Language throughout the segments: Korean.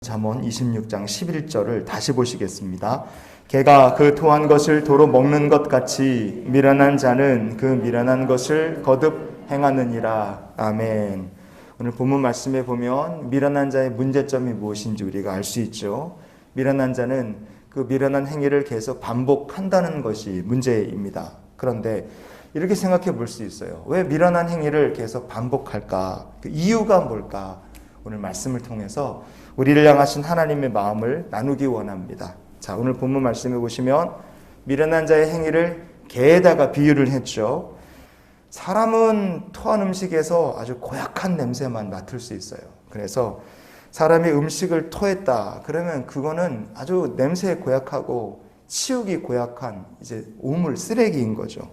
잠언 26장 11절을 다시 보시겠습니다. 개가 그 토한 것을 도로 먹는 것 같이 미련한 자는 그 미련한 것을 거듭 행하느니라. 아멘. 오늘 본문 말씀에 보면 미련한 자의 문제점이 무엇인지 우리가 알 수 있죠. 미련한 자는 그 미련한 행위를 계속 반복한다는 것이 문제입니다. 그런데 이렇게 생각해 볼 수 있어요. 왜 미련한 행위를 계속 반복할까? 그 이유가 뭘까? 오늘 말씀을 통해서 우리를 향하신 하나님의 마음을 나누기 원합니다. 자, 오늘 본문 말씀에 보시면 미련한 자의 행위를 개에다가 비유를 했죠. 사람은 토한 음식에서 아주 고약한 냄새만 맡을 수 있어요. 그래서 사람이 음식을 토했다 그러면 그거는 아주 냄새에 고약하고 치우기 고약한 이제 오물, 쓰레기인 거죠.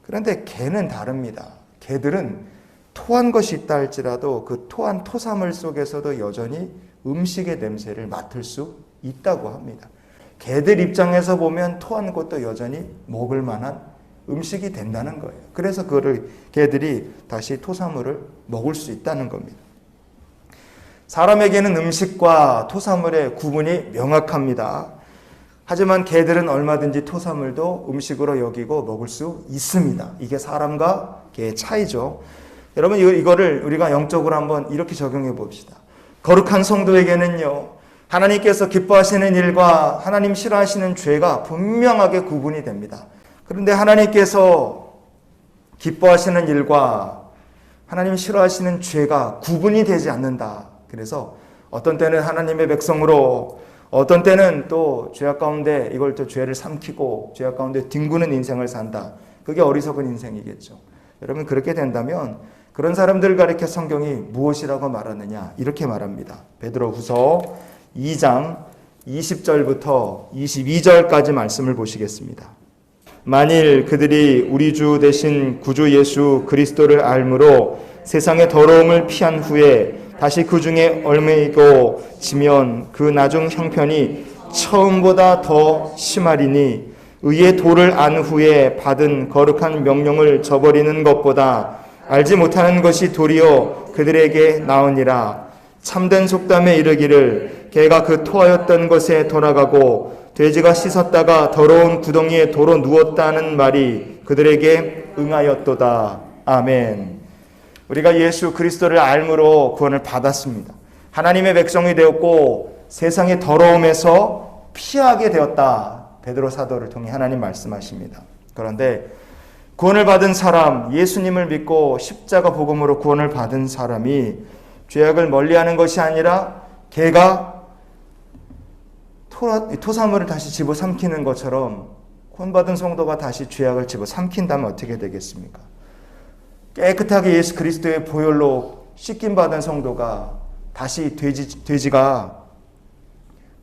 그런데 개는 다릅니다. 개들은 토한 것이 있다 할지라도 그 토한 토사물 속에서도 여전히 음식의 냄새를 맡을 수 있다고 합니다. 개들 입장에서 보면 토한 것도 여전히 먹을 만한 음식이 된다는 거예요. 그래서 그거를 개들이 다시 토사물을 먹을 수 있다는 겁니다. 사람에게는 음식과 토사물의 구분이 명확합니다. 하지만 개들은 얼마든지 토사물도 음식으로 여기고 먹을 수 있습니다. 이게 사람과 개의 차이죠. 여러분 이거를 우리가 영적으로 한번 이렇게 적용해 봅시다. 거룩한 성도에게는요, 하나님께서 기뻐하시는 일과 하나님 싫어하시는 죄가 분명하게 구분이 됩니다. 그런데 하나님께서 기뻐하시는 일과 하나님 싫어하시는 죄가 구분이 되지 않는다. 그래서 어떤 때는 하나님의 백성으로, 어떤 때는 또 죄악 가운데 이걸 또 죄를 삼키고 죄악 가운데 뒹구는 인생을 산다. 그게 어리석은 인생이겠죠. 여러분 그렇게 된다면 그런 사람들을 가리켜 성경이 무엇이라고 말하느냐? 이렇게 말합니다. 베드로후서 2장 20절부터 22절까지 말씀을 보시겠습니다. 만일 그들이 우리 주 되신 구주 예수 그리스도를 알므로 세상의 더러움을 피한 후에 다시 그 중에 얽매이고 지면 그 나중 형편이 처음보다 더 심하리니 의의 도를 안 후에 받은 거룩한 명령을 저버리는 것보다 알지 못하는 것이 도리어 그들에게 나으니라. 참된 속담에 이르기를 개가 그 토하였던 것에 돌아가고 돼지가 씻었다가 더러운 구덩이에 도로 누웠다는 말이 그들에게 응하였도다. 아멘. 우리가 예수 그리스도를 알므로 구원을 받았습니다. 하나님의 백성이 되었고 세상의 더러움에서 피하게 되었다. 베드로 사도를 통해 하나님 말씀하십니다. 그런데 구원을 받은 사람, 예수님을 믿고 십자가 복음으로 구원을 받은 사람이 죄악을 멀리하는 것이 아니라 개가 토사물을 다시 집어삼키는 것처럼 구원받은 성도가 다시 죄악을 집어삼킨다면 어떻게 되겠습니까? 깨끗하게 예수 그리스도의 보혈로 씻김받은 성도가 다시 돼지가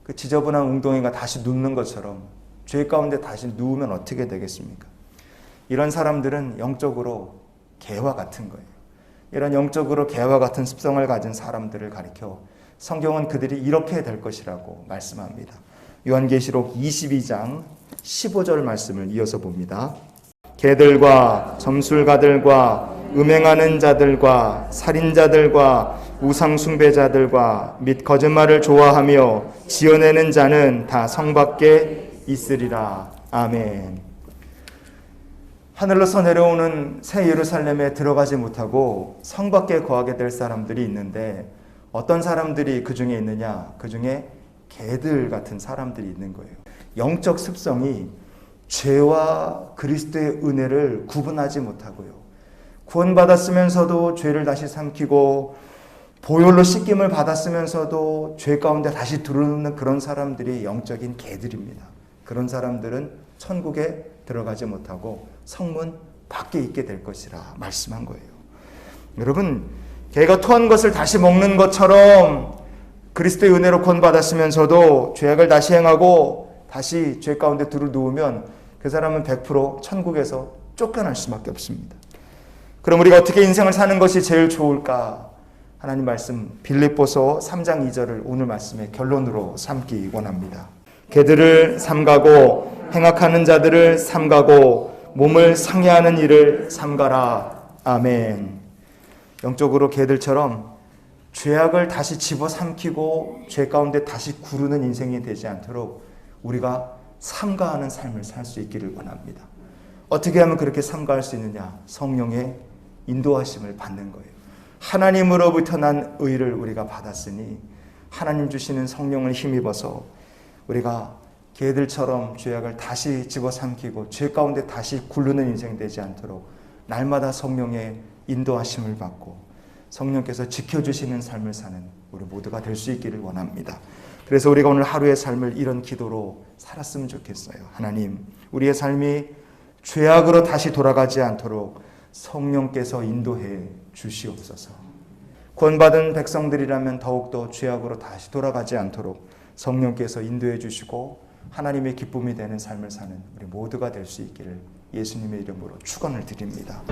그 지저분한 웅덩이가 다시 눕는 것처럼 죄 가운데 다시 누우면 어떻게 되겠습니까? 이런 사람들은 영적으로 개와 같은 거예요. 이런 영적으로 개와 같은 습성을 가진 사람들을 가리켜 성경은 그들이 이렇게 될 것이라고 말씀합니다. 요한계시록 22장 15절 말씀을 이어서 봅니다. 개들과 점술가들과 음행하는 자들과 살인자들과 우상숭배자들과 및 거짓말을 좋아하며 지어내는 자는 다 성 밖에 있으리라. 아멘. 하늘로서 내려오는 새 예루살렘에 들어가지 못하고 성 밖에 거하게 될 사람들이 있는데 어떤 사람들이 그 중에 있느냐? 그 중에 개들 같은 사람들이 있는 거예요. 영적 습성이 죄와 그리스도의 은혜를 구분하지 못하고요. 구원받았으면서도 죄를 다시 삼키고 보혈로 씻김을 받았으면서도 죄 가운데 다시 들어오는 그런 사람들이 영적인 개들입니다. 그런 사람들은 천국에 들어가지 못하고 성문 밖에 있게 될 것이라 말씀한 거예요. 여러분, 개가 토한 것을 다시 먹는 것처럼 그리스도의 은혜로 구원받았으면서도 죄악을 다시 행하고 다시 죄 가운데 들어 누우면 그 사람은 100% 천국에서 쫓겨날 수밖에 없습니다. 그럼 우리가 어떻게 인생을 사는 것이 제일 좋을까? 하나님 말씀 빌립보서 3장 2절을 오늘 말씀의 결론으로 삼기 원합니다. 개들을 삼가고 행악하는 자들을 삼가고 몸을 상해하는 일을 삼가라. 아멘. 영적으로 개들처럼 죄악을 다시 집어삼키고 죄 가운데 다시 구르는 인생이 되지 않도록 우리가 삼가하는 삶을 살 수 있기를 원합니다. 어떻게 하면 그렇게 삼가할 수 있느냐? 성령의 인도하심을 받는 거예요. 하나님으로부터 난 의를 우리가 받았으니 하나님 주시는 성령을 힘입어서 우리가 개들처럼 죄악을 다시 집어삼키고 죄 가운데 다시 굴르는 인생 되지 않도록 날마다 성령의 인도하심을 받고 성령께서 지켜주시는 삶을 사는 우리 모두가 될 수 있기를 원합니다. 그래서 우리가 오늘 하루의 삶을 이런 기도로 살았으면 좋겠어요. 하나님, 우리의 삶이 죄악으로 다시 돌아가지 않도록 성령께서 인도해 주시옵소서. 구원받은 백성들이라면 더욱더 죄악으로 다시 돌아가지 않도록 성령께서 인도해 주시고 하나님의 기쁨이 되는 삶을 사는 우리 모두가 될 수 있기를 예수님의 이름으로 축원을 드립니다.